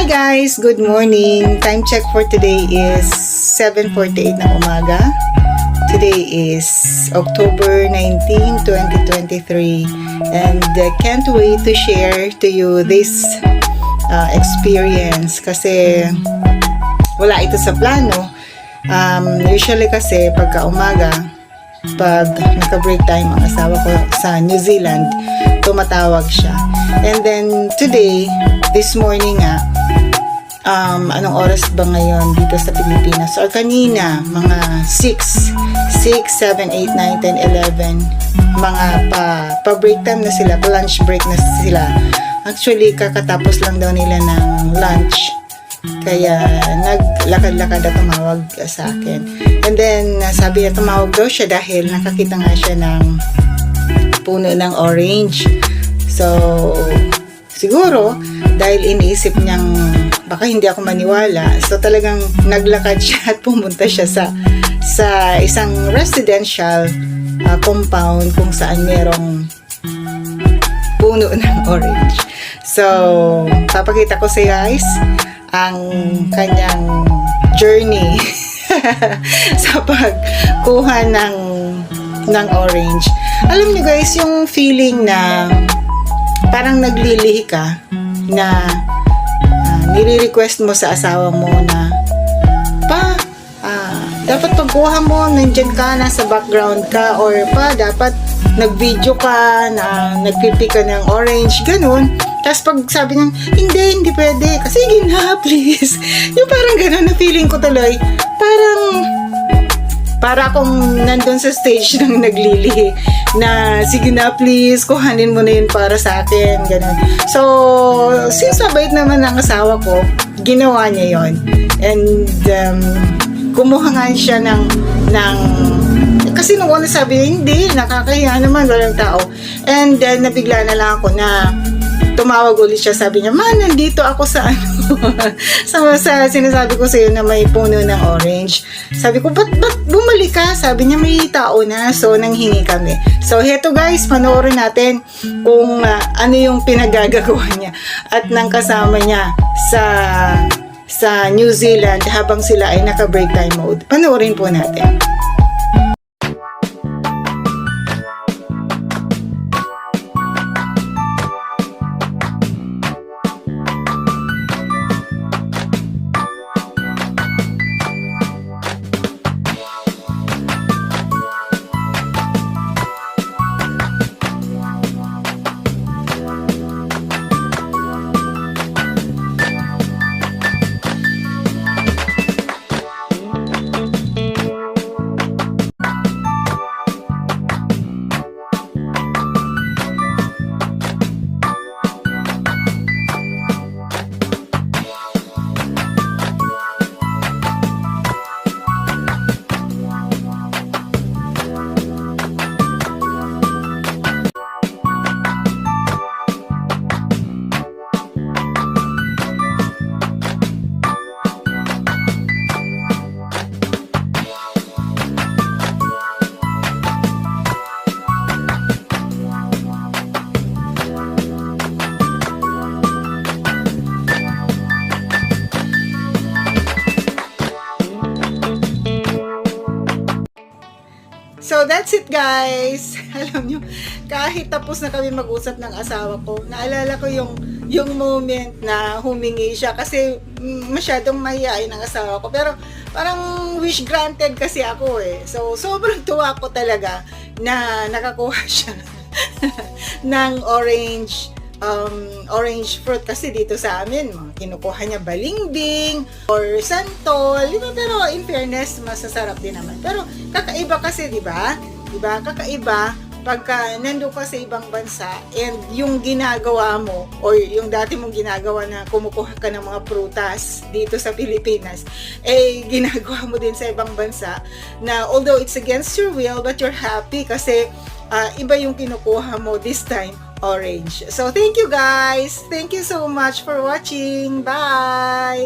guys! Good morning! Time check for today is 7:48 ng umaga. Today is October 19, 2023 and can't wait to share to you this experience kasi wala ito sa plano. Usually kasi pagka umaga, pag naka-break time ang asawa ko sa New Zealand, tumatawag siya. And then today, this morning nga, anong oras ba ngayon dito sa Pilipinas? Or kanina, mga 6, 7, 8, 9, 10, 11, mga pa-break time na sila, pa-lunch break na sila. Actually, kakatapos lang daw nila ng lunch. Kaya naglakad-lakad at tumawag sa akin. And then sabi niya tumawag daw siya dahil nakakita nga siya ng puno ng orange. So siguro dahil iniisip niyang baka hindi ako maniwala, so talagang naglakad siya at pumunta siya sa isang residential compound kung saan merong puno ng orange. So papakita ko sa guys ang kanyang journey sa pagkuha ng orange. Alam niyo guys, yung feeling na parang naglilihi ka na nire-request mo sa asawa mo na dapat pagkuha mo, nandyan ka, nasa background ka, or dapat nag-video ka, na nagpipi ka ng orange, ganun. Tapos pag sabi niya, hindi pwede, kasi sige na, please. Yung parang ganun na feeling ko tuloy, para akong nandun sa stage ng naglilihi, na sige na, please, kuhanin mo na yun para sa akin, ganun. So, since mabait naman ang asawa ko, ginawa niya yon. And, kumuha nga siya ng kasi nung una sabi niya, hindi, nakakahiya naman, walang tao. And then, nabigla na lang ako na tumawag ulit siya, sabi niya, nandito ako sa sa sinasabi ko sa'yo na may puno ng orange. Sabi ko, ba't bumalik ka? Sabi niya, may tao na, so nanghingi kami. So, heto guys, panoorin natin kung ano yung pinagagagawa niya at nang kasama niya sa New Zealand habang sila ay naka-break time mode. Panoorin po natin. So, that's it guys. Alam nyo, kahit tapos na kami mag-usap ng asawa ko, naalala ko yung moment na humingi siya kasi masyadong mahihain ang asawa ko. Pero parang wish granted kasi ako eh. So, sobrang tuwa ko talaga na nakakuha siya ng orange fruit kasi dito sa amin, kinukuha niya balimbing or santol, diba? Pero in fairness, masasarap din naman. Pero kakaiba kasi, diba? Kakaiba pagka nandun ka sa ibang bansa and yung ginagawa mo or yung dati mong ginagawa na kumukuha ka ng mga prutas dito sa Pilipinas, ginagawa mo din sa ibang bansa na although it's against your will but you're happy kasi iba yung kinukuha mo this time, orange. So thank you guys, thank you so much for watching. Bye.